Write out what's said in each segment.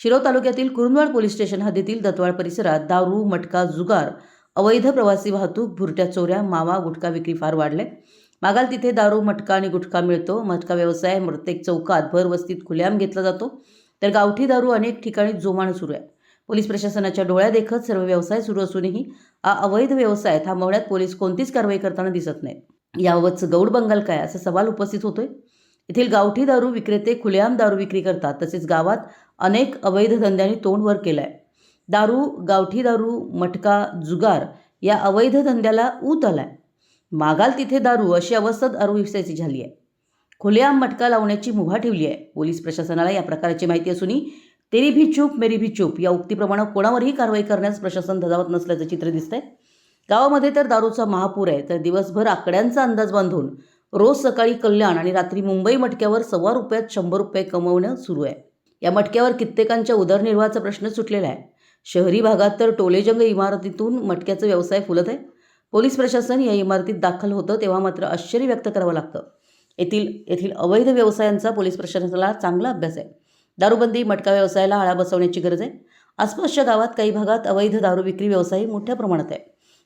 शिरोळ तालुक्यातील Kurundwad police station हद्दीतील दत्तवाड परिसरात दारू, मटका, जुगार, अवैध प्रवासी वाहतूक, भुरट्या चोऱ्या, मावा, गुटखा विक्री फार वाढले। मागाल तिथे दारू, मटका आणि गुटखा मिळतो। मटका व्यवसाय प्रत्येक चौकात भर वस्तीत खुलेआम घेतला जातो, तर गावठी दारू अनेक ठिकाणी जोमानं सुरू आहे। पोलीस प्रशासनाच्या डोळ्या देखत सर्व व्यवसाय सुरू असूनही हा अवैध व्यवसाय थांबवण्यात पोलीस कोणतीच कारवाई करताना दिसत नाहीत। याबाबतचं गौड बंगाल काय, असा सवाल उपस्थित होतोय। येथील गावठी दारू विक्रेते खुलेआम दारू विक्री करतात, तसेच गावात अनेक अवैध धंद्यांनी तोंड वर केलंय। दारू, गावठी दारू, मटका, जुगार या अवैध धंद्याला ऊत आलाय। मागाल तिथे दारू अशी अवस्था दारू व्यवसायाची झाली आहे। खुलेआम मटका लावण्याची मुभा ठेवली आहे। पोलीस प्रशासनाला या प्रकाराची माहिती असूनही तेरी भी चूप मेरी भी चूप या उक्तीप्रमाणे कोणावरही कारवाई करण्यास प्रशासन धजावत नसल्याचं चित्र दिसतंय। गावामध्ये तर दारूचा महापूर आहे, तर दिवसभर आकड्यांचा अंदाज बांधून रोज सकाळी कल्याण आणि रात्री मुंबई मटक्यावर ₹1.25 ₹100 कमवणं सुरू आहे। या मटक्यावर कित्येकांच्या उदरनिर्वाहाचा प्रश्न सुटलेला आहे। शहरी भागात तर टोलेजंग इमारतीतून मटक्याचा व्यवसाय फुलत आहे। पोलीस प्रशासन या इमारतीत दाखल होतं तेव्हा मात्र आश्चर्य व्यक्त करावं लागतं। येथील अवैध व्यवसायांचा पोलीस प्रशासनाला चांगला अभ्यास आहे। दारूबंदी, मटका व्यवसायाला आळा बसवण्याची गरज आहे। आसपासच्या गावात काही भागात अवैध दारू विक्री व्यवसाय मोठ्या प्रमाणात आहे,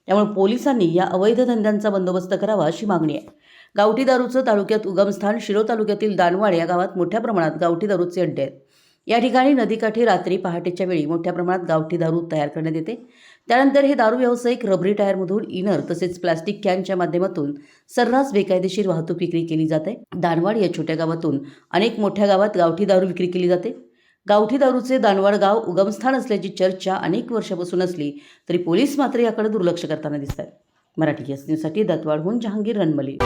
त्यामुळे पोलिसांनी या अवैध धंद्यांचा बंदोबस्त करावा अशी मागणी आहे। गावठी दारूचं तालुक्यात उगमस्थान शिरोळ तालुक्यातील दानवाड या गावात मोठ्या प्रमाणात गावठी दारूचे अड्डे आहेत। या ठिकाणी नदीकाठी रात्री पहाटेच्या वेळी मोठ्या प्रमाणात गावठी दारू तयार करण्यात येते। त्यानंतर हे दारू व्यावसायिक रबरी टायरमधून इनर तसेच प्लास्टिक कॅनच्या माध्यमातून सर्रास बेकायदेशीर वाहतूक विक्री केली जाते। दानवाड या छोट्या गावातून अनेक मोठ्या गावात गावठी दारू विक्री केली जाते। गावठी दारूचे दानवाड गाव उगमस्थान असल्याची चर्चा अनेक वर्षापासून असली तरी पोलीस मात्र याकडे दुर्लक्ष करताना दिसतात। मराठी न्यूजसाठी दत्तवाडहून जहांगीर रणमली।